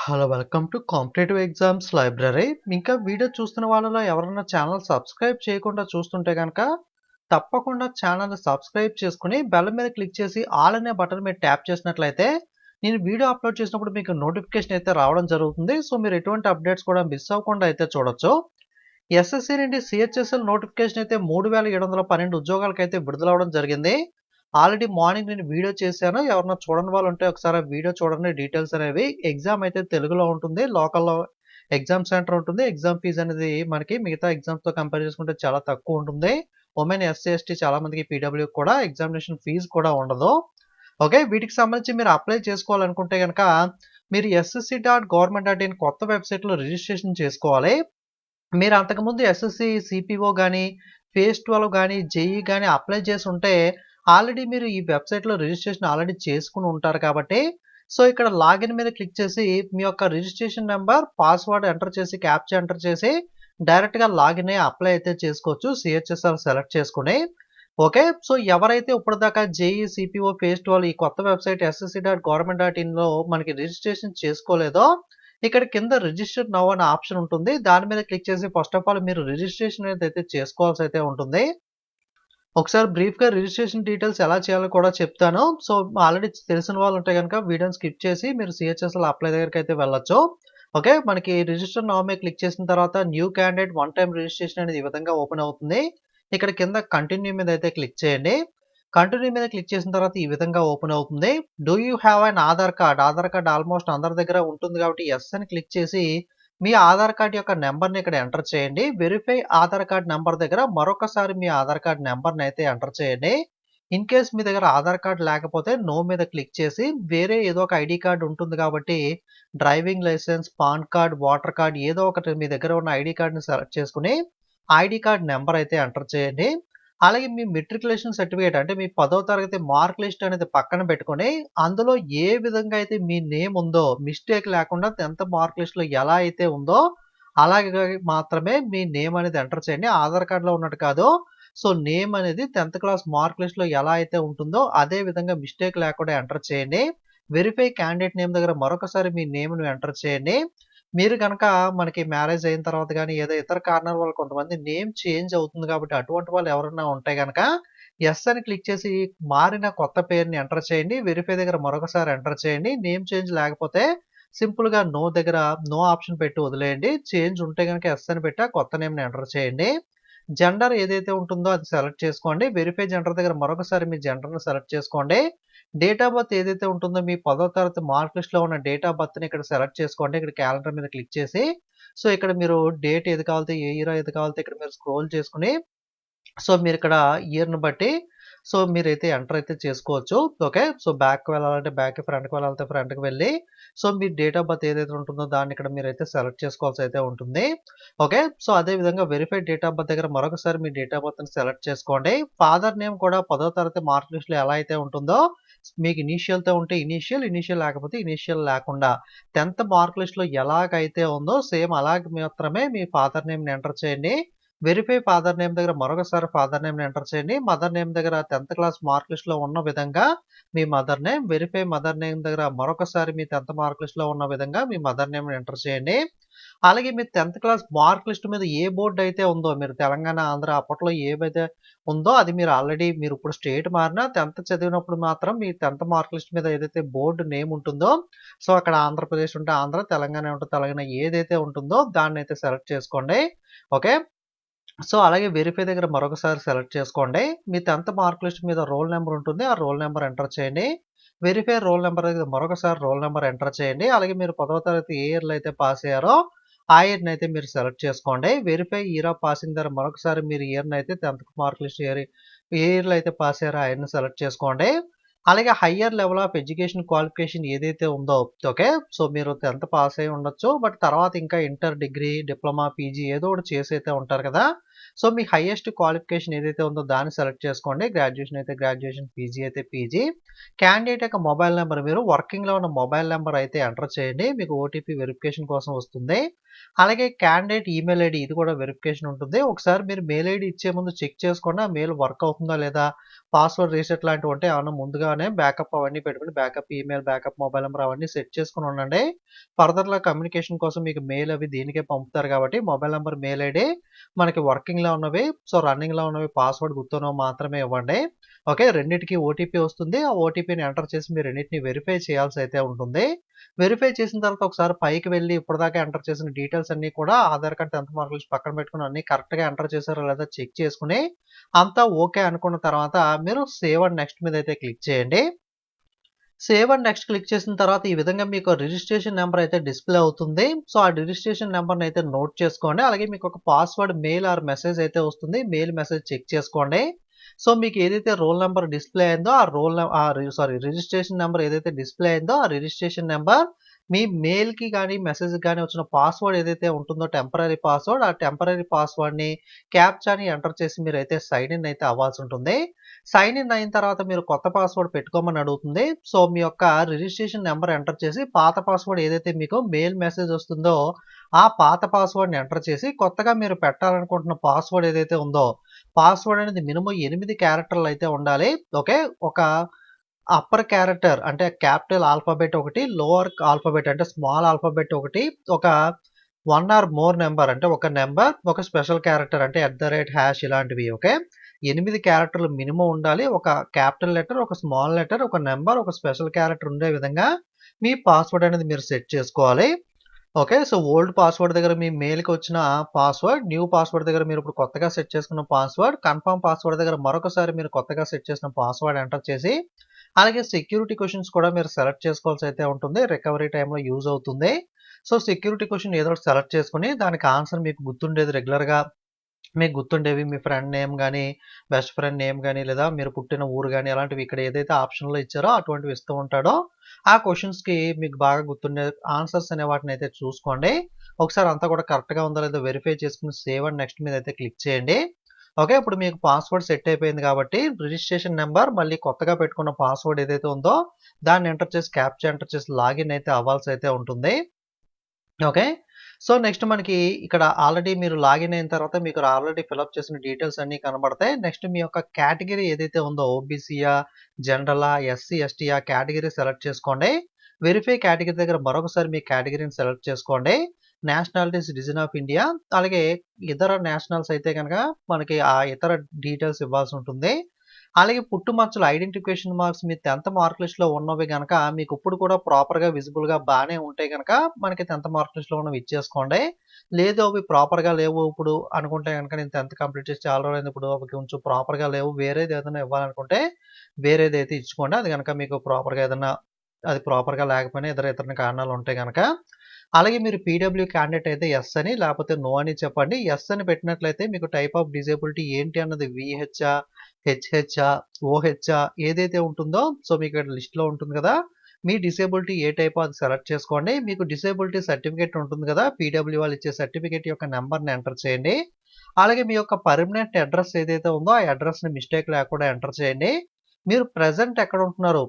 Hello welcome to competitive exams library. ఇంకా video చూస్తున్న వాళ్ళలో ఎవరైనా ఛానల్ సబ్స్క్రైబ్ చేయకుండా చూస్తుంటే కనుక తప్పకుండా ఛానల్ సబ్స్క్రైబ్ చేసుకుని బెల్ మీద క్లిక్ చేసి ఆల్ అనే బటన్ మీద ట్యాప్ చేసినట్లయితే నేను వీడియో అప్లోడ్ చేసినప్పుడు మీకు నోటిఫికేషన్ అయితే రావడం జరుగుతుంది. సో మీరు ఎటువంటి అప్డేట్స్ కూడా మిస్ అవ్వకుండా అయితే చూడొచ్చు. ఎస్ఎస్సి నుండి సిహెచ్ఎస్ఎల్ నోటిఫికేషన్ అయితే 3712 ఉద్యోగాలకైతే విడుదలవడం జరిగింది. ఆల్రెడీ మార్నింగ్ నేను వీడియో చేశాను. ఎవరైనా చూడని వాళ్ళు ఉంటే ఒకసారి ఆ వీడియో చూడండి. డీటెయిల్స్ అనేవి. ఎగ్జామ్ అయితే తెలుగులో ఉంటుంది. లోకల్‌లో ఎగ్జామ్ సెంటర్ ఉంటుంది. ఎగ్జామ్ ఫీజ్ అనేది మనకి మిగతా ఎగ్జామ్స్‌తో కంపేర్ చేసుకుంటే చాలా తక్కువ ఉంటుంది. ఉమెన్, ఎస్సీ, ఎస్టీ చాలా మందికి పీడబ్ల్యూకి కూడా ఎగ్జామినేషన్ ఫీజ్ కూడా ఉండదు. ఓకే. వీటికి సంబంధించి మీరు అప్లై చేసుకోవాలనుకుంటే గనక మీరు ssc.government.in కొత్త వెబ్‌సైట్‌లో రిజిస్ట్రేషన్ చేసుకోవాలి. మీరు అంతకుముందు ఎస్ఎస్సి, సిపిఓ గాని, ఫేజ్ 12 గాని, జేఈ గాని అప్లై చేసుంటే ఆల్రెడీ మీరు ఈ వెబ్‌సైట్‌లో రిజిస్ట్రేషన్ ఆల్రెడీ చేసుకొని ఉంటారు కాబట్టి, సో ఇక్కడ లాగిన్ మీద క్లిక్ చేసి మీ యొక్క రిజిస్ట్రేషన్ నంబర్, పాస్వర్డ్ ఎంటర్ చేసి, క్యాప్చా ఎంటర్ చేసి డైరెక్ట్‌గా లాగిన్ అయ్యి అప్లై అయితే చేసుకోవచ్చు. సిహెచ్ఎస్ఎల్ సెలెక్ట్ చేసుకొని. ఓకే. సో ఎవరైతే ఇప్పటిదాకా జేఈ, సిపిఓ, ఫేజ్ 12 ఈ కొత్త వెబ్‌సైట్ ssc.government.inలో మనకి రిజిస్ట్రేషన్ చేసుకోలేదో ఇక్కడ కింద రిజిస్టర్ నౌ అనే ఆప్షన్ ఉంటుంది. దాని మీద క్లిక్ చేసి ఫస్ట్ ఆఫ్ ఆల్ మీరు రిజిస్ట్రేషన్ అయితే చేసుకోవాల్సి అయితే ఉంటుంది. ఒకసారి బ్రీఫ్‌గా రిజిస్ట్రేషన్ డీటెయిల్స్ ఎలా చేయాలో కూడా చెప్తాను. సో ఆల్రెడీ తెలిసిన వాళ్ళు ఉంటే గనుక వీడియోని స్కిప్ చేసి మీరు సిహెచ్ఎస్ఎల్ అప్లై దగ్గరికైతే వెళ్ళొచ్చు. ఓకే. మనకి రిజిస్టర్ నౌ మీద క్లిక్ చేసిన తర్వాత new candidate one time registration అనేది ఈ విధంగా ఓపెన్ అవుతుంది. ఇక్కడ కింద కంటిన్యూ మీద అయితే క్లిక్ చేయండి. కంటిన్యూ మీద క్లిక్ చేసిన తర్వాత ఈ విధంగా ఓపెన్ అవుతుంది. Do you have an Aadhaar card? Aadhaar card almost అందరి దగ్గర ఉంటుంది కాబట్టి యెస్ అని క్లిక్ చేసి మీ ఆధార్ కార్డ్ యొక్క నంబర్‌ని ఇక్కడ ఎంటర్ చేయండి. వెరిఫై ఆధార్ కార్డ్ నంబర్ దగ్గర మరొకసారి మీ ఆధార్ కార్డ్ నంబర్‌ని అయితే ఎంటర్ చేయండి. ఇన్ కేస్ మీ దగ్గర ఆధార్ కార్డ్ లేకపోతే నో మీద క్లిక్ చేసి వేరే ఏదో ఒక ఐడీ కార్డ్ ఉంటుంది కాబట్టి driving licence, PAN card, voter card ఏదో ఒకటి మీ దగ్గర ఉన్న ఐడీ కార్డ్‌ని సెలెక్ట్ చేసుకొని ఐడీ కార్డ్ నంబర్ అయితే ఎంటర్ చేయండి. అలాగే మీ మెట్రిక్యులేషన్ సర్టిఫికేట్ అంటే మీ 10వ తరగతి మార్క్ లిస్ట్ అనేది పక్కన పెట్టుకొని, అందులో ఏ విధంగా అయితే మీ నేమ్ ఉందో మిస్టేక్ లేకుండా 10th మార్క్ లిస్ట్‌లో ఎలా అయితే ఉందో అలాగే మాత్రమే మీ నేమ్ అనేది ఎంటర్ చేయండి. ఆధార్ కార్డ్‌లో ఉన్నట్టు కాదు. సో నేమ్ అనేది 10th క్లాస్ మార్క్ లిస్ట్‌లో ఎలా అయితే ఉంటుందో అదే విధంగా మిస్టేక్ లేకుండా ఎంటర్ చేయండి. వెరిఫై క్యాండిడేట్ నేమ్ దగ్గర మరొకసారి మీ నేమ్‌ని ఎంటర్ చేయండి. మీరు గనక మనకి మ్యారేజ్ అయిన తర్వాత గాని, ఏదో ఇతర కారణాల వల్ల కొంతమంది నేమ్ చేంజ్ అవుతుంది కాబట్టి, అటువంటి వాళ్ళు ఎవరైనా ఉంటే గనక యెస్ అని క్లిక్ చేసి మారిన కొత్త పేరుని ఎంటర్ చేయండి. వెరిఫై దగ్గర మరొకసారి ఎంటర్ చేయండి. నేమ్ చేంజ్ లేకపోతే సింపుల్‌గా నో దగ్గర నో ఆప్షన్ పెట్టి వదిలేయండి. చేంజ్ ఉంటే గనక యెస్ అని పెట్టి ఆ కొత్త నేమ్‌ని ఎంటర్ చేయండి. జెండర్ ఏదైతే ఉంటుందో అది సెలెక్ట్ చేసుకోండి. వెరిఫై జెండర్ దగ్గర మరొకసారి మీ జెండర్‌ని సెలెక్ట్ చేసుకోండి. డేట్ ఆఫ్ బర్త్ ఏదైతే ఉంటుందో మీ 10వ తరగతి మార్క్ లిస్ట్‌లో ఉన్న డేట్ ఆఫ్ బర్త్‌ని ఇక్కడ సెలెక్ట్ చేసుకోండి. ఇక్కడ క్యాలెండర్ మీద క్లిక్ చేసి, సో ఇక్కడ మీరు డేట్ ఏది కావాలితే, ఏ ఇయర్ ఏది కావాలితే ఇక్కడ మీరు స్క్రోల్ చేసుకొని, సో మీరిక్కడ ఇయర్‌ని బట్టి సో మీరైతే ఎంటర్ అయితే చేసుకోవచ్చు. ఓకే. సో బ్యాక్‌కి వెళ్ళాలంటే బ్యాక్‌కి, ఫ్రంట్‌కి వెళ్ళాలంటే ఫ్రంట్‌కి వెళ్ళి, so me date of birth ఏదైతే ఉంటుందో దాన్ని ఇక్కడ మీరైతే సెలెక్ట్ చేసుకోవాల్సి అయితే ఉంటుంది. ఓకే. సో అదే విధంగా వెరిఫై డేట్ ఆఫ్ బర్త్ దగ్గర మరొకసారి మీ డేట్ ఆఫ్ బర్త్‌ని సెలెక్ట్ చేసుకోండి. ఫాదర్ నేమ్ కూడా 10వ తరగతి మార్క్ లిస్ట్‌లో ఎలా అయితే ఉంటుందో మీకు ఇనీషియల్‌తో ఉంటే ఇనీషియల్, ఇనీషియల్ లేకపోతే ఇనీషియల్ లేకుండా 10th మార్క్ లిస్ట్‌లో ఎలాగైతే ఉందో సేమ్ అలాగే మాత్రమే మీ ఫాదర్ నేమ్‌ని ఎంటర్ చేయండి. వెరిఫై ఫాదర్ నేమ్ దగ్గర మరొకసారి ఫాదర్ నేమ్‌ని ఎంటర్ చేయండి. మదర్ నేమ్ దగ్గర 10th క్లాస్ మార్క్ లిస్ట్‌లో ఉన్న విధంగా మీ mother name, verify mother name దగ్గర మరొకసారి మీ 10th మార్క్ లిస్ట్‌లో ఉన్న విధంగా మీ మదర్ నేమ్‌ని ఎంటర్ చేయండి. అలాగే మీ 10th క్లాస్ మార్క్ లిస్ట్ మీద ఏ బోర్డ్ అయితే ఉందో మీరు తెలంగాణ, ఆంధ్ర అప్పట్లో ఏవైతే ఉందో అది మీరు ఆల్రెడీ మీరు ఇప్పుడు స్టేట్ మారినా 10th చదివినప్పుడు మాత్రం మీ 10th మార్క్ లిస్ట్ మీద ఏదైతే బోర్డ్ నేమ్ ఉంటుందో, సో అక్కడ ఆంధ్రప్రదేశ్ ఉంటే ఆంధ్ర, తెలంగాణ ఉంటే తెలంగాణ ఏదైతే ఉంటుందో దాన్నైతే సెలెక్ట్ చేసుకోండి. ఓకే. సో అలాగే వెరిఫై దగ్గర మరొకసారి సెలెక్ట్ చేసుకోండి. మీ 10th మార్క్ లిస్ట్ మీద రోల్ నంబర్ ఉంటుంది. ఆ రోల్ నంబర్ ఎంటర్ చేయండి. వెరిఫై రోల్ నంబర్ దగ్గర మరొకసారి రోల్ నంబర్ ఎంటర్ చేయండి. అలాగే మీరు 10వ తరగతి ఏ ఇయర్‌లో అయితే పాస్ అయ్యారో ఆ ఇయర్‌ని అయితే మీరు సెలెక్ట్ చేసుకోండి. వెరిఫై ఇయర్ ఆఫ్ పాసింగ్ దగ్గర మరొకసారి మీరు ఇయర్‌ని అయితే 10th మార్క్ లిస్ట్ ఏ ఇయర్‌లో అయితే పాస్ అయ్యారో ఆ ఇయర్‌ని సెలెక్ట్ చేసుకోండి. అలాగే higher level of education qualification ఏదైతే ఉందో ఓకే. సో మీరు 10th పాస్ అయ్యి ఉండొచ్చు. బట్ తర్వాత ఇంకా ఇంటర్, డిగ్రీ, డిప్లొమా, పీజీ ఏదో ఒకటి చేసి అయితే ఉంటారు కదా! సో మీ హైయెస్ట్ క్వాలిఫికేషన్ ఏదైతే ఉందో దాన్ని సెలెక్ట్ చేసుకోండి. గ్రాడ్యుయేషన్ అయితే గ్రాడ్యుయేషన్, పీజీ అయితే పీజీ. క్యాండిడేట్ యొక్క మొబైల్ నెంబర్ మీరు వర్కింగ్‌లో ఉన్న మొబైల్ నెంబర్ అయితే ఎంటర్ చేయండి. మీకు ఓటీపీ వెరిఫికేషన్ కోసం వస్తుంది. అలాగే క్యాండిడేట్ ఈమెయిల్ ఐడీ ఇది కూడా వెరిఫికేషన్ ఉంటుంది. ఒకసారి మీరు మెయిల్ ఐడీ ఇచ్చే ముందు చెక్ చేసుకోండి. ఆ మెయిల్ వర్క్ అవుతుందా లేదా? పాస్వర్డ్ రీసెట్ లాంటివి ఉంటే ఏమన్నా ముందుగానే బ్యాకప్ అవన్నీ పెట్టుకొని backup email, backup mobile number అవన్నీ సెట్ చేసుకొని ఉండండి. ఫర్దర్‌లో కమ్యూనికేషన్ కోసం మీకు మెయిల్ అవి దీనికే పంపుతారు కాబట్టి మొబైల్ నంబర్, మెయిల్ ఐడీ మనకి వర్కింగ్‌లో ఉన్నవి, సో రన్నింగ్‌లో ఉన్నవి పాస్వర్డ్ గుర్తున్నవి మాత్రమే ఇవ్వండి. ఓకే. రెండిటికి ఓటీపీ వస్తుంది. ఆ ఓటీపీని ఎంటర్ చేసి మీరు రెండిటిని వెరిఫై చేయాల్సి అయితే ఉంటుంది. వెరిఫై చేసిన తర్వాత ఒకసారి పైకి వెళ్లి ఇప్పటిదాకా ఎంటర్ చేసిన డీటెయిల్స్ అన్నీ కూడా Aadhaar card, 10th mark list పక్కన పెట్టుకొని అన్నీ కరెక్ట్‌గా ఎంటర్ చేశారో లేదో చెక్ చేసుకొని అంతా ఓకే అనుకున్న తర్వాత మీరు సేవ్ అండ్ నెక్స్ట్ మీద అయితే క్లిక్ చేయండి. సేవ్ అండ్ నెక్స్ట్ క్లిక్ చేసిన తర్వాత ఈ విధంగా మీకు రిజిస్ట్రేషన్ నెంబర్ అయితే డిస్‌ప్లే అవుతుంది. సో ఆ రిజిస్ట్రేషన్ నెంబర్‌ని అయితే నోట్ చేసుకోండి. అలాగే మీకు ఒక పాస్వర్డ్ మెయిల్ ఆర్ మెసేజ్ అయితే వస్తుంది. మెయిల్, మెసేజ్ చెక్ చేసుకోండి. సో మీకు ఏదైతే రోల్ నంబర్ డిస్‌ప్లే అయిందో ఆ రిజిస్ట్రేషన్ నెంబర్ ఏదైతే డిస్‌ప్లే అయిందో ఆ రిజిస్ట్రేషన్ నెంబర్ మీ మెయిల్‌కి గాని, మెసేజ్‌కి గాని వచ్చిన పాస్వర్డ్ ఏదైతే ఉంటుందో టెంపరరీ పాస్వర్డ్, ఆ టెంపరరీ పాస్వర్డ్‌ని క్యాప్చాని ఎంటర్ చేసి మీరైతే సైన్ ఇన్ అయితే అవ్వాల్సి ఉంటుంది. సైన్ ఇన్ అయిన తర్వాత మీరు కొత్త పాస్వర్డ్ పెట్టుకోమని అడుగుతుంది. సో మీ యొక్క రిజిస్ట్రేషన్ నెంబర్ ఎంటర్ చేసి పాత పాస్వర్డ్ ఏదైతే మీకు మెయిల్, మెసేజ్ వస్తుందో ఆ పాత పాస్వర్డ్‌ని ఎంటర్ చేసి కొత్తగా మీరు పెట్టాలనుకుంటున్న పాస్వర్డ్ ఏదైతే ఉందో పాస్వర్డ్ అనేది మినిమమ్ 8 క్యారెక్టర్లు అయితే ఉండాలి. ఓకే. ఒక అప్పర్ క్యారెక్టర్ అంటే క్యాపిటల్ ఆల్ఫాబెట్ ఒకటి, లోవర్ ఆల్ఫాబెట్ అంటే స్మాల్ ఆల్ఫాబెట్ ఒకటి, ఒక 1 ఆర్ మోర్ నంబర్ అంటే ఒక నంబర్, ఒక స్పెషల్ క్యారెక్టర్ అంటే @ ఇలాంటివి. ఓకే. 8 క్యారెక్టర్లు మినిమమ్ ఉండాలి. ఒక క్యాపిటల్ లెటర్, ఒక స్మాల్ లెటర్, ఒక నంబర్, ఒక స్పెషల్ క్యారెక్టర్ ఉండే విధంగా మీ పాస్వర్డ్ అనేది మీరు సెట్ చేసుకోవాలి. ఓకే. సో ఓల్డ్ పాస్వర్డ్ దగ్గర మీ మెయిల్‌కి వచ్చిన పాస్వర్డ్, న్యూ పాస్వర్డ్ దగ్గర మీరు ఇప్పుడు కొత్తగా సెట్ చేసుకున్న పాస్వర్డ్, కన్ఫర్మ్ పాస్వర్డ్ దగ్గర మరొకసారి మీరు కొత్తగా సెట్ చేసిన పాస్వర్డ్ ఎంటర్ చేసి, అలాగే సెక్యూరిటీ క్వెషన్స్ కూడా మీరు సెలెక్ట్ చేసుకోవాల్సి అయితే ఉంటుంది. రికవరీ టైమ్‌లో యూజ్ అవుతుంది. సో సెక్యూరిటీ క్వెషన్ ఏదో ఒకటి సెలెక్ట్ చేసుకొని దానికి ఆన్సర్ మీకు గుర్తుండేది రెగ్యులర్‌గా మీకు గుర్తుండేవి మీ ఫ్రెండ్ నేమ్ గాని, బెస్ట్ ఫ్రెండ్ నేమ్ గాని, లేదా మీరు పుట్టిన ఊరు గాని అలాంటివి ఇక్కడ ఏదైతే ఆప్షన్‌లో ఇచ్చారో అటువంటివి ఇస్తూ ఉంటాడో, ఆ క్వెషన్స్‌కి మీకు బాగా గుర్తుండే ఆన్సర్స్ అనే వాటినైతే చూసుకోండి. ఒకసారి అంతా కూడా కరెక్ట్‌గా ఉందో లేదో వెరిఫై చేసుకొని సేవ్ అండ్ నెక్స్ట్ మీద అయితే క్లిక్ చేయండి. ఓకే. ఇప్పుడు మీకు పాస్వర్డ్ సెట్ అయిపోయింది కాబట్టి రిజిస్ట్రేషన్ నంబర్ మళ్ళీ కొత్తగా పెట్టుకున్న పాస్వర్డ్ ఏదైతే ఉందో దాన్ని ఎంటర్ చేసి క్యాప్చా ఎంటర్ చేసి లాగిన్ అయితే అవ్వాల్సి అయితే ఉంటుంది. ఓకే. సో నెక్స్ట్ మనకి ఇక్కడ ఆల్రెడీ మీరు లాగిన్ అయిన తర్వాత మీకు ఆల్రెడీ ఫిలప్ చేసిన డీటెయిల్స్ అన్నీ కనబడతాయి. నెక్స్ట్ మీ యొక్క కేటగిరీ ఏదైతే ఉందో ఓబీసీయా, జనరలా, ఎస్సీ, ఎస్టీయా కేటగిరీ సెలెక్ట్ చేసుకోండి. వెరిఫై కేటగిరీ దగ్గర మరొకసారి మీ కేటగిరీని సెలెక్ట్ చేసుకోండి. నేషనాలిటీ సిటిజన్ ఆఫ్ ఇండియా, అలాగే ఇతర నేషనల్స్ అయితే గనక మనకి ఆ ఇతర డీటెయిల్స్ ఇవ్వాల్సి ఉంటుంది. అలాగే పుట్టుమచ్చలు ఐడెంటిఫికేషన్ మార్క్స్ మీ 10th మార్క్ లిస్ట్‌లో ఉన్నవి గనక మీకు ఇప్పుడు కూడా ప్రాపర్‌గా విజిబుల్‌గా బానే ఉంటే గనక మనకి 10th మార్క్ లిస్ట్‌లో ఉన్నవి ఇచ్చేసుకోండి. లేదు అవి ప్రాపర్‌గా లేవు ఇప్పుడు అనుకుంటే గనక నేను 10th కంప్లీట్ చేసి చాలా రోజులైంది ఇప్పుడు అవి కొంచెం ప్రాపర్‌గా లేవు వేరేది ఏదైనా ఇవ్వాలనుకుంటే వేరేదైతే ఇచ్చుకోండి. అది గనక మీకు ప్రాపర్‌గా ఏదన్నా అది ప్రాపర్‌గా లేకపోయినా ఇతర కారణాలు ఉంటే గనక. అలాగే మీరు పీడబ్ల్యూ క్యాండిడేట్ అయితే యెస్ అని లేకపోతే నో అని చెప్పండి. యెస్ అని పెట్టినట్లయితే మీకు టైప్ ఆఫ్ డిజేబిలిటీ ఏంటి అన్నది వీహెచ్‌ఆ, హెచ్‌హెచ్‌ఆ, ఓహెచ్‌ఆ ఏదైతే ఉంటుందో సో మీకు ఇక్కడ లిస్ట్‌లో ఉంటుంది కదా! మీ డిసేబిలిటీ ఏ టైపో అది సెలెక్ట్ చేసుకోండి. మీకు డిసేబిలిటీ సర్టిఫికేట్ ఉంటుంది కదా! పీడబ్ల్యూ వాళ్ళు ఇచ్చే సర్టిఫికేట్ యొక్క నంబర్‌ని ఎంటర్ చేయండి. అలాగే మీ యొక్క పర్మనెంట్ అడ్రెస్ ఏదైతే ఉందో ఆ అడ్రెస్‌ని మిస్టేక్ లేకుండా ఎంటర్ చేయండి. మీరు ప్రెజెంట్ ఎక్కడ ఉంటున్నారు?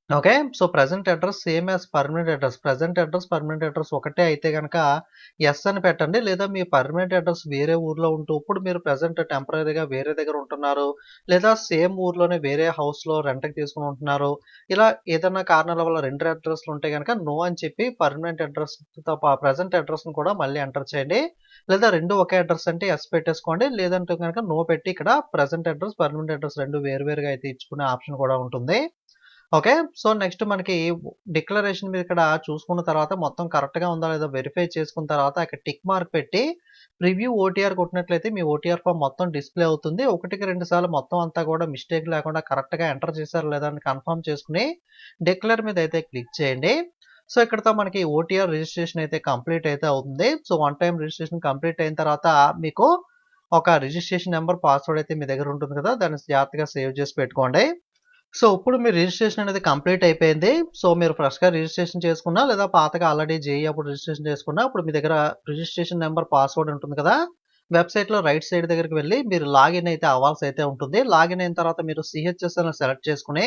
Okay. So, present address same as permanent address. Permanent address ఒకటే అయితే గనక యెస్ అని పెట్టండి. లేదా మీ పర్మనెంట్ అడ్రెస్ వేరే ఊర్లో ఉంటూ ఇప్పుడు మీరు ప్రెజెంట్ టెంపరరీగా వేరే దగ్గర ఉంటున్నారు. లేదా సేమ్ ఊర్లోనే వేరే హౌస్‌లో రెంట్‌కి తీసుకొని ఉంటున్నారు. ఇలా ఏదన్నా కారణాల వల్ల 2 అడ్రెస్‌లు ఉంటే గనక నో అని చెప్పి పర్మనెంట్ అడ్రెస్‌తో ప్రెజెంట్ అడ్రెస్‌ని కూడా మళ్ళీ ఎంటర్ చేయండి. లేదా 2 ఒకే అడ్రెస్ అంటే యెస్ పెట్టేసుకోండి. లేదంటే గనక నో పెట్టి ఇక్కడ ప్రెజెంట్ అడ్రెస్, పర్మనెంట్ అడ్రెస్ 2 వేరువేరుగా అయితే ఇచ్చుకునే ఆప్షన్ కూడా ఉంటుంది. ఓకే. సో, నెక్స్ట్ మనకి డిక్లరేషన్ మీద ఇక్కడ చూసుకున్న తర్వాత మొత్తం కరెక్ట్‌గా ఉందా లేదా వెరిఫై చేసుకున్న తర్వాత ఇక్కడ టిక్ మార్క్ పెట్టి ప్రివ్యూ ఓటీఆర్ కొట్టినట్లయితే మీ ఓటీఆర్ ఫార్మ్ మొత్తం డిస్‌ప్లే అవుతుంది. 1కి 2 సార్లు మొత్తం అంతా కూడా మిస్టేక్ లేకుండా కరెక్ట్‌గా ఎంటర్ చేశారా లేదా అని కన్ఫర్మ్ చేసుకొని డిక్లేర్ మీద అయితే క్లిక్ చేయండి. సో, ఇక్కడితో మనకి ఓటీఆర్ రిజిస్ట్రేషన్ అయితే కంప్లీట్ అయితే అవుతుంది. So, one time registration complete అయిన తర్వాత మీకు ఒక రిజిస్ట్రేషన్ నంబర్, పాస్వర్డ్ అయితే మీ దగ్గర ఉంటుంది కదా! దాన్ని జాగ్రత్తగా సేవ్ చేసి పెట్టుకోండి. సో, ఇప్పుడు మీ రిజిస్ట్రేషన్ అనేది కంప్లీట్ అయిపోయింది. సో, మీరు ఫ్రెష్‌గా రిజిస్ట్రేషన్ చేసుకున్నా, లేదా పాతగా ఆల్రెడీ జేఈఈ అప్పుడు రిజిస్ట్రేషన్ చేసుకున్నా, ఇప్పుడు మీ దగ్గర రిజిస్ట్రేషన్ నంబర్, పాస్వర్డ్ ఉంటుంది కదా! వెబ్‌సైట్‌లో రైట్ సైడ్ దగ్గరికి వెళ్లి మీరు లాగిన్ అయితే అవ్వాల్సయితే ఉంటుంది. లాగిన్ అయిన తర్వాత మీరు సీహెచ్ఎస్ఎల్‌ని సెలెక్ట్ చేసుకొని,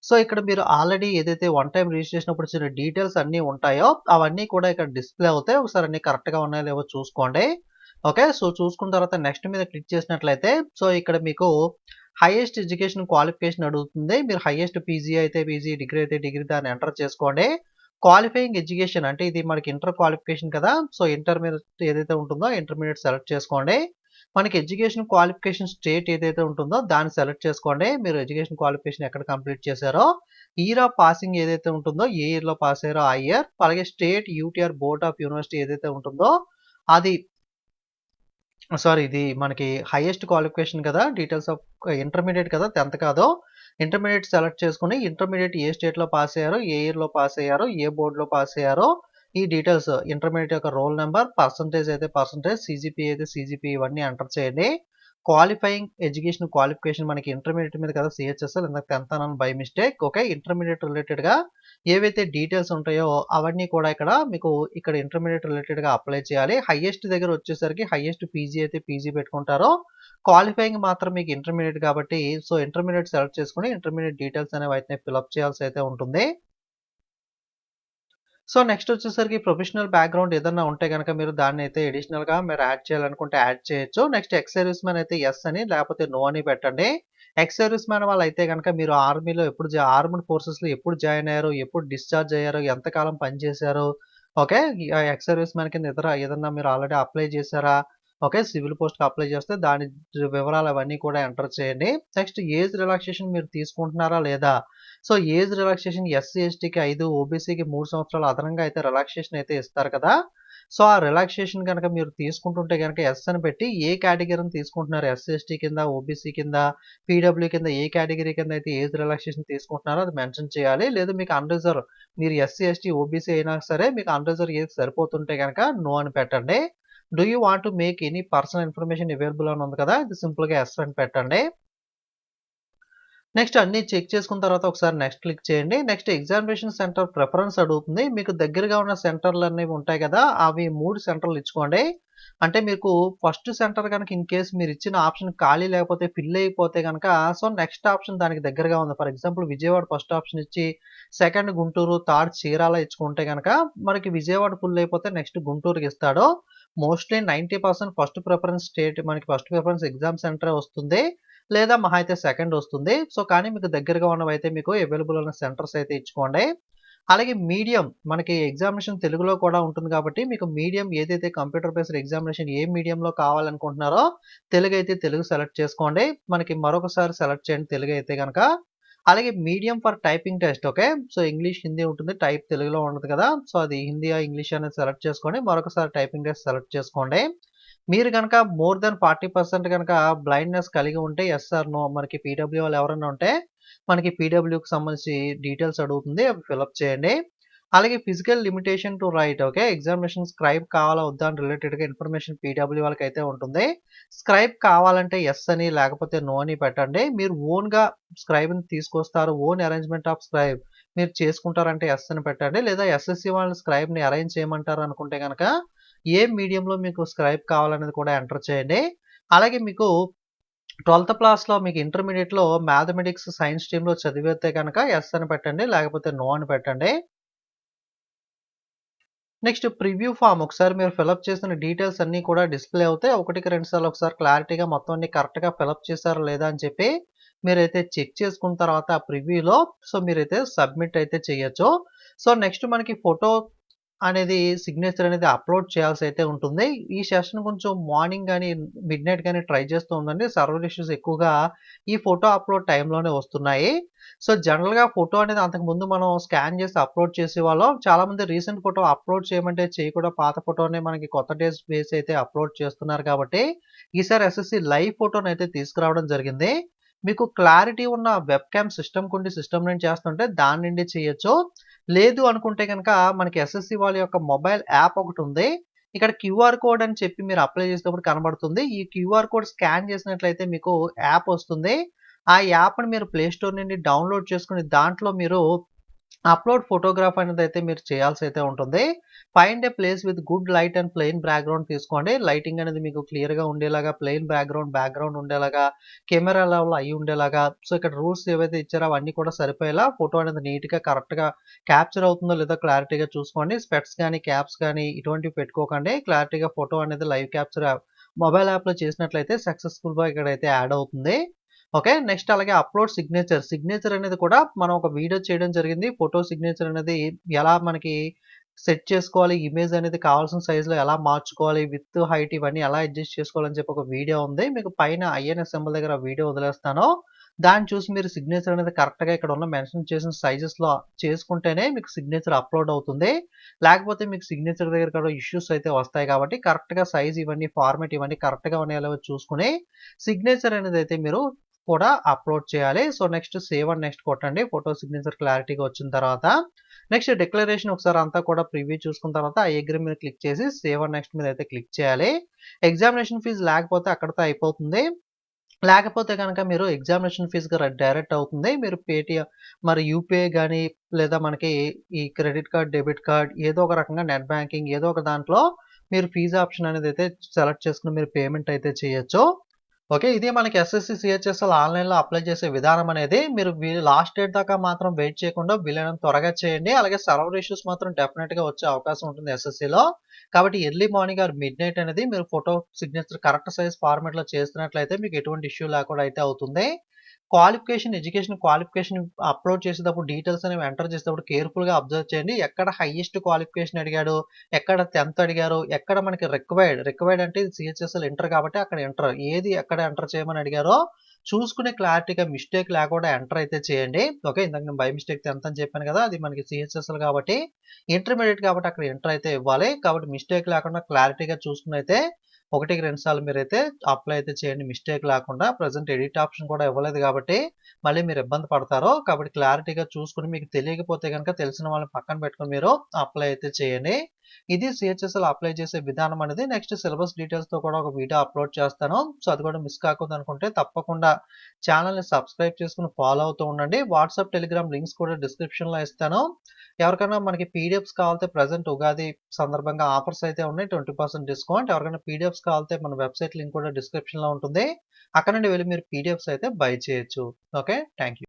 సో, ఇక్కడ మీరు ఆల్రెడీ ఏదైతే వన్ టైమ్ రిజిస్ట్రేషన్ అప్పుడు ఇచ్చిన డీటెయిల్స్ అన్నీ ఉంటాయో, అవన్నీ కూడా ఇక్కడ డిస్‌ప్లే అవుతాయి. ఒకసారి అన్నీ కరెక్ట్‌గా ఉన్నాయో లేవో చూసుకోండి. ఓకే. సో, చూసుకున్న తర్వాత నెక్స్ట్ మీద క్లిక్ చేసినట్లయితే, సో, ఇక్కడ మీకు హైయెస్ట్ ఎడ్యుకేషన్ క్వాలిఫికేషన్ అడుగుతుంది. మీరు హైయెస్ట్ పీజీ అయితే పీజీ, డిగ్రీ అయితే డిగ్రీ దాన్ని ఎంటర్ చేసుకోండి. క్వాలిఫైయింగ్ ఎడ్యుకేషన్ అంటే ఇది మనకి ఇంటర్ క్వాలిఫికేషన్ కదా! సో, ఇంటర్మీడియేట్ ఏదైతే ఉంటుందో ఇంటర్మీడియేట్ సెలెక్ట్ చేసుకోండి. మనకి ఎడ్యుకేషన్ క్వాలిఫికేషన్ స్టేట్ ఏదైతే ఉంటుందో దాన్ని సెలెక్ట్ చేసుకోండి. మీరు ఎడ్యుకేషన్ క్వాలిఫికేషన్ ఎక్కడ కంప్లీట్ చేశారో, ఇయర్ ఆఫ్ పాసింగ్ ఏదైతే ఉంటుందో, ఏ ఇయర్‌లో పాస్ అయ్యారో ఆ ఇయర్, అలాగే state, UTR, board of university ఏదైతే ఉంటుందో అది ఇది మనకి హైయెస్ట్ క్వాలిఫికేషన్ కదా! డీటెయిల్స్ ఆఫ్ ఇంటర్మీడియేట్ కదా! 10థ్ కాదు. ఇంటర్మీడియేట్ సెలెక్ట్ చేసుకొని, ఇంటర్మీడియేట్ ఏ స్టేట్‌లో పాస్ అయ్యారో, ఏ ఇయర్‌లో పాస్ అయ్యారో, ఏ బోర్డ్‌లో పాస్ అయ్యారో, ఈ డీటెయిల్స్ ఇంటర్మీడియేట్ యొక్క రోల్ నంబర్, పర్సెంటేజ్ అయితే పర్సెంటేజ్, సీజీపీఏ అయితే సీజీపీఏ ఇవన్నీ ఎంటర్ చేయండి. క్వాలిఫైయింగ్ ఎడ్యుకేషన్ క్వాలిఫికేషన్ మనకి ఇంటర్మీడియేట్ మీద కదా! సీహెచ్ఎస్ఎల్ ఇందాక 10థ్ అన్నాను బై మిస్టేక్. ఓకే. ఇంటర్మీడియేట్ రిలేటెడ్‌గా ఏవైతే డీటెయిల్స్ ఉంటాయో అవన్నీ కూడా ఇక్కడ ఇంటర్మీడియేట్ రిలేటెడ్‌గా అప్లై చేయాలి. హైయెస్ట్ దగ్గర వచ్చేసరికి హైయెస్ట్ పీజీ అయితే పీజీ పెట్టుకుంటారో, క్వాలిఫైయింగ్ మాత్రం మీకు ఇంటర్మీడియేట్ కాబట్టి, సో, ఇంటర్మీడియేట్ సెలెక్ట్ చేసుకొని ఇంటర్మీడియేట్ డీటెయిల్స్ అనేవి అయితే ఫిలప్ చేయాల్సి అయితే ఉంటుంది. సో, నెక్స్ట్ వచ్చేసరికి ప్రొఫెషనల్ బ్యాక్‌గ్రౌండ్ ఏదన్నా ఉంటే గనక మీరు దాన్నైతే అడిషనల్‌గా మీరు యాడ్ చేయాలనుకుంటే యాడ్ చేయొచ్చు. నెక్స్ట్ ఎక్స్ సర్వీస్ మ్యాన్ అయితే యెస్ అని లేకపోతే నో అని పెట్టండి. ఎక్స్ సర్వీస్ మ్యాన్ వాళ్ళైతే గనక మీరు ఆర్మీలో ఆర్మ్డ్ ఫోర్సెస్‌లో ఎప్పుడు జాయిన్ అయ్యారు? ఎప్పుడు డిశ్చార్జ్ అయ్యారు? ఎంతకాలం పనిచేశారు? ఓకే. ఎక్స్ సర్వీస్ మ్యాన్ కింద ఏదన్నా మీరు ఆల్రెడీ అప్లై చేశారా? ఓకే. సివిల్ పోస్ట్‌కి అప్లై చేస్తే దాని వివరాలు అవన్నీ కూడా ఎంటర్ చేయండి. నెక్స్ట్ ఏజ్ రిలాక్సేషన్ మీరు తీసుకుంటున్నారా లేదా? సో, ఏజ్ రిలాక్సేషన్ ఎస్సీ, ఎస్టీకి 5, ఓబీసీకి 3 సంవత్సరాలు అదనంగా అయితే రిలాక్సేషన్ అయితే ఇస్తారు కదా! సో, ఆ రిలాక్సేషన్ గనక మీరు తీసుకుంటుంటే గనక యెస్ అని పెట్టి ఏ కేటగరీని తీసుకుంటున్నారు? ఎస్సీ, ఎస్టీ కింద, ఓబీసీ కింద, పీడబ్ల్యూ కింద ఏ కేటగరీ కింద అయితే ఏజ్ రిలాక్సేషన్ తీసుకుంటున్నారో అది మెన్షన్ చేయాలి. లేదు మీకు అన్‌రిజర్వ్ మీరు ఎస్సీ, ఎస్టీ, ఓబీసీ అయినా సరే మీకు అన్‌రిజర్వ్ ఏజ్ సరిపోతుంటే గనక నో అని పెట్టండి. Do you want to make any personal information available అని ఉంది కదా! ఇది సింపుల్‌గా యెస్ అని పెట్టండి. నెక్స్ట్ అన్నీ చెక్ చేసుకున్న తర్వాత ఒకసారి నెక్స్ట్ క్లిక్ చేయండి. నెక్స్ట్ ఎగ్జామినేషన్ సెంటర్ ప్రిఫరెన్స్ అడుగుతుంది. మీకు దగ్గరగా ఉన్న సెంటర్‌లనేవి ఉంటాయి కదా! అవి 3 సెంటర్‌లు ఇచ్చుకోండి. అంటే మీకు ఫస్ట్ సెంటర్ గనక ఇన్ కేస్ మీరిచ్చిన ఆప్షన్ ఖాళీ లేకపోతే ఫిల్ అయిపోతే గనక సో, నెక్స్ట్ ఆప్షన్ దానికి దగ్గరగా ఉంది. For example Vijayawada first option ఇచ్చి, సెకండ్ గుంటూరు, థర్డ్ చీరాల ఇచ్చుకుంటే గనక మనకి విజయవాడ ఫుల్ అయిపోతే నెక్స్ట్ గుంటూరుకిస్తాడు. మోస్ట్‌లీ 90% మనకి ఫస్ట్ ప్రిఫరెన్స్ ఎగ్జామ్ సెంటరే వస్తుంది. లేదా మహా అయితే సెకండ్ వస్తుంది. సో, కానీ మీకు దగ్గరగా ఉన్నవైతే మీకు అవైలబుల్ ఉన్న సెంటర్స్ అయితే ఇచ్చుకోండి. అలాగే మీడియం మనకి ఎగ్జామినేషన్ తెలుగులో కూడా ఉంటుంది కాబట్టి, మీకు మీడియం ఏదైతే కంప్యూటర్ బేస్డ్ ఎగ్జామినేషన్ ఏ మీడియంలో కావాలనుకుంటున్నారో, తెలుగైతే తెలుగు సెలెక్ట్ చేసుకోండి. మనకి మరొకసారి సెలెక్ట్ చేయండి తెలుగైతే గనక. అలాగే medium for typing test okay. So, English, Hindi ఉంటుంది. టైప్ తెలుగులో ఉండదు కదా! సో, అది హిందీయా, ఇంగ్లీష్ అనేది సెలెక్ట్ చేసుకొని మరొకసారి టైపింగ్ టెస్ట్ సెలెక్ట్ చేసుకోండి. మీరు గనక మోర్ థాన్ 40% గనక బ్లైండ్‌నెస్ కలిగి ఉంటే యెస్ ఆర్ నో మనకి పీడబ్ల్యూ వాళ్ళు ఎవరైనా ఉంటే, మనకి పీడబ్ల్యూకి సంబంధించి డీటెయిల్స్ అడుగుతుంది. అవి ఫిలప్ చేయండి. అలాగే physical limitation to right okay. Examination scribe కావాలా వద్దా అని రిలేటెడ్‌గా ఇన్ఫర్మేషన్ పీడబ్ల్యూ వాళ్ళకైతే ఉంటుంది. స్క్రైబ్ కావాలంటే యెస్ అని లేకపోతే నో అని పెట్టండి. మీరు ఓన్‌గా స్క్రైబ్‌ని తీసుకొస్తారు. ఓన్ అరేంజ్‌మెంట్ ఆఫ్ స్క్రైబ్ మీరు చేసుకుంటారంటే యెస్ అని పెట్టండి. లేదా ఎస్ఎస్‌సి వాళ్ళు స్క్రైబ్‌ని అరేంజ్ చేయమంటారు అనుకుంటే గనక ఏ మీడియంలో మీకు స్క్రైబ్ కావాలనేది కూడా ఎంటర్ చేయండి. అలాగే మీకు 12థ్ క్లాస్‌లో మీకు ఇంటర్మీడియేట్‌లో మ్యాథమెటిక్స్, సైన్స్ స్ట్రీమ్‌లో చదివితే గనక యెస్ అని పెట్టండి. లేకపోతే నో అని పెట్టండి. నెక్స్ట్ ప్రివ్యూ ఫార్మ్ ఒకసారి మీరు ఫిలప్ చేసిన డీటెయిల్స్ అన్నీ కూడా డిస్‌ప్లే అవుతాయి. ఒకటికి 2 సార్లు ఒకసారి క్లారిటీగా మొత్తం అన్నీ కరెక్ట్‌గా ఫిలప్ చేశారా లేదా అని చెప్పి మీరైతే చెక్ చేసుకున్న తర్వాత ఆ ప్రివ్యూలో సో, మీరైతే సబ్మిట్ అయితే చేయొచ్చు. సో, నెక్స్ట్ మనకి ఫోటో అనేది సిగ్నేచర్ అనేది అప్‌లోడ్ చేయాల్సయితే ఉంటుంది. ఈ సెషన్ కొంచెం మార్నింగ్ గాని, మిడ్‌నైట్ గాని ట్రై చేస్తూ ఉండండి. సర్వర్ ఇష్యూస్ ఎక్కువగా ఈ ఫోటో అప్‌లోడ్ టైంలోనే వస్తున్నాయి. సో, జనరల్‌గా ఫోటో అనేది అంతకుముందు మనం స్కాన్ చేసి అప్‌లోడ్ చేసేవాళ్ళం. చాలామంది రీసెంట్ ఫోటో అప్‌లోడ్ చేయమంటే చేయకుండా పాత ఫోటోనే మనకి కొత్త డేస్ వేసి అయితే అప్‌లోడ్ చేస్తున్నారు కాబట్టి, ఈసారి ఎస్ఎస్‌సి లైవ్ ఫోటోనైతే తీసుకురావడం జరిగింది. మీకు క్లారిటీ ఉన్న వెబ్‌కామ్ సిస్టమ్‌కుండి సిస్టమ్ నుండి చేస్తుంటే దాని నుండి చేయొచ్చు. లేదు అనుకుంటే గనక మనకి ఎస్ఎస్‌సి వాళ్ళ యొక్క మొబైల్ యాప్ ఒకటుంది. ఇక్కడ క్యూఆర్ కోడ్ అని చెప్పి మీరు అప్లై చేసేటప్పుడు కనబడుతుంది. ఈ క్యూఆర్ కోడ్ స్కాన్ చేసినట్లయితే మీకు యాప్ వస్తుంది. ఆ యాప్‌ని మీరు ప్లే స్టోర్ నుండి డౌన్‌లోడ్ చేసుకొని దాంట్లో మీరు అప్లోడ్ ఫోటోగ్రాఫ్ అనేదైతే మీరు చేయాల్సయితే ఉంటుంది. Find a place with good light and plain background తీసుకోండి. లైటింగ్ అనేది మీకు క్లియర్‌గా ఉండేలాగా, ప్లెయిన్ బ్యాక్‌గ్రౌండ్ ఉండేలాగా, కెమెరా లెవెల్ అయ్యి ఉండేలాగా, సో ఇక్కడ రూల్స్ ఏవైతే ఇచ్చారో అవన్నీ కూడా సరిపోయేలా ఫోటో అనేది నీట్‌గా, కరెక్ట్‌గా క్యాప్చర్ అవుతుందో లేదో క్లారిటీగా చూసుకోండి. స్పెట్స్ గానీ, క్యాప్స్ గానీ ఇటువంటివి పెట్టుకోకండి. క్లారిటీగా ఫోటో అనేది లైవ్ క్యాప్చర్ మొబైల్ యాప్‌లో చేసినట్లయితే సక్సెస్‌ఫుల్‌గా ఇక్కడైతే యాడ్ అవుతుంది. ఓకే. నెక్స్ట్ అలాగే అప్‌లోడ్ సిగ్నేచర్. సిగ్నేచర్ అనేది కూడా మనం ఒక వీడియో చేయడం జరిగింది. ఫోటో సిగ్నేచర్ అనేది ఎలా మనకి సెట్ చేసుకోవాలి, ఇమేజ్ అనేది కావాల్సిన సైజ్‌లో ఎలా మార్చుకోవాలి, విడ్త్, హైట్ ఇవన్నీ ఎలా అడ్జస్ట్ చేసుకోవాలని చెప్పి ఒక వీడియో ఉంది. మీకు పైన ఐఎన్ఎస్ సింబల్ దగ్గర ఆ వీడియో వదిలేస్తాను. దాన్ని చూసి మీరు సిగ్నేచర్ అనేది కరెక్ట్‌గా ఇక్కడ ఉన్న మెన్షన్ చేసిన సైజెస్‌లో చేసుకుంటేనే మీకు సిగ్నేచర్ అప్‌లోడ్ అవుతుంది. లేకపోతే మీకు సిగ్నేచర్ దగ్గర కూడా ఇష్యూస్ అయితే వస్తాయి కాబట్టి కరెక్ట్‌గా సైజ్ ఇవన్నీ ఫార్మాట్ ఇవన్నీ కరెక్ట్‌గా ఉన్నాయో లేవో చూసుకొని సిగ్నేచర్ అనేదైతే మీరు కూడా అప్లోడ్ చేయాలి. So next save and next కొట్టండి. ఫోటో సిగ్నేచర్ క్లారిటీగా వచ్చిన తర్వాత నెక్స్ట్ డిక్లరేషన్ ఒకసారి అంతా కూడా ప్రివ్యూ చూసుకున్న తర్వాత ఐ అగ్రీ మీద క్లిక్ చేసి సేవ్ అండ్ నెక్స్ట్ మీద అయితే క్లిక్ చేయాలి. ఎగ్జామినేషన్ ఫీజు లేకపోతే అక్కడితో అయిపోతుంది. లేకపోతే గనక మీరు ఎగ్జామినేషన్ ఫీజుగా డైరెక్ట్ అవుతుంది. మీరు పేటీఎం మరి యూపీఐ గాని లేదా మనకి ఈ క్రెడిట్ కార్డ్, డెబిట్ కార్డ్ ఏదో ఒక రకంగా నెట్ బ్యాంకింగ్ ఏదో ఒక దాంట్లో మీరు ఫీజ్ ఆప్షన్ అనేది అయితే సెలెక్ట్ చేసుకొని మీరు పేమెంట్ అయితే చేయొచ్చు. ఓకే. ఇది మనకి ఎస్ఎస్‌సి, సీహెచ్ఎస్ఎల్ ఆన్‌లైన్‌లో అప్లై చేసే విధానం అనేది మీరు లాస్ట్ డేట్ దాకా మాత్రం వెయిట్ చేయకుండా వీలైనంత త్వరగా చేయండి. అలాగే సర్వర్ ఇష్యూస్ మాత్రం డెఫినిట్‌గా వచ్చే అవకాశం ఉంటుంది ఎస్ఎస్‌సిలో. కాబట్టి ఎర్లీ మార్నింగ్ ఆర్ మిడ్‌నైట్ అనేది మీరు ఫోటో సిగ్నేచర్ కరెక్ట్ సైజ్ ఫార్మాట్‌లో చేస్తున్నట్లయితే మీకు ఎటువంటి ఇష్యూ లేకుండా అయితే అవుతుంది. ఎడ్యుకేషన్ క్వాలిఫికేషన్ అప్‌లోడ్ చేసేటప్పుడు డీటెయిల్స్ అనేవి ఎంటర్ చేసేటప్పుడు కేర్‌ఫుల్‌గా అబ్జర్వ్ చేయండి. ఎక్కడ హైయెస్ట్ క్వాలిఫికేషన్ అడిగాడు, ఎక్కడ 10థ్ అడిగారు, ఎక్కడ మనకి రిక్వైర్డ్ అంటే ఇది సీహెచ్ఎస్ఎల్ ఇంటర్ కాబట్టి అక్కడ ఇంటర్. ఏది ఎక్కడ ఎంటర్ చేయమని అడిగారో చూసుకుని క్లారిటీగా మిస్టేక్ లేకుండా ఎంటర్ అయితే చేయండి. ఓకే. ఇందాక నేను బై మిస్టేక్ 10థ్ అని చెప్పాను కదా! అది మనకి సీహెచ్ఎస్ఎల్ కాబట్టి ఇంటర్మీడియేట్ కాబట్టి అక్కడ ఇంటర్ అయితే ఇవ్వాలి. కాబట్టి మిస్టేక్ లేకుండా క్లారిటీగా చూసుకొని అయితే ఒకటికి 2 సార్లు మీరైతే అప్లై అయితే చేయండి మిస్టేక్ లేకుండా. ప్రెజెంట్ ఎడిట్ ఆప్షన్ కూడా ఇవ్వలేదు కాబట్టి మళ్ళీ మీరు ఇబ్బంది పడతారు. కాబట్టి క్లారిటీగా చూసుకొని మీకు తెలియకపోతే గనుక తెలిసిన వాళ్ళని పక్కన పెట్టుకొని మీరు అప్లై అయితే చేయండి. ఇది సీహెచ్ఎస్ఎల్ అప్లై చేసే విధానం అనేది. నెక్స్ట్ సిలబస్ డీటెయిల్స్‌తో కూడా ఒక వీడియో అప్లోడ్ చేస్తాను. సో అది కూడా మిస్ కాకూడదనుకుంటే తప్పకుండా ఛానెల్‌ని సబ్స్క్రైబ్ చేసుకొని ఫాలో అవుతూ ఉండండి. వాట్సాప్, టెలిగ్రామ్ లింక్స్ కూడా డిస్క్రిప్షన్‌లో ఇస్తాను. ఎవరికైనా మనకి పీడిఎఫ్స్ కావాలంటే ప్రెజెంట్ ఉగాది సందర్భంగా ఆఫర్స్ అయితే ఉన్నాయి. 20% డిస్కౌంట్. ఎవరికైనా పీడిఎఫ్స్ కావాలంటే మన వెబ్‌సైట్ లింక్ కూడా డిస్క్రిప్షన్‌లో ఉంటుంది. అక్కడ నుండి వెళ్లి మీరు పీడిఎఫ్స్ అయితే బై చేయొచ్చు. ఓకే. Thank you.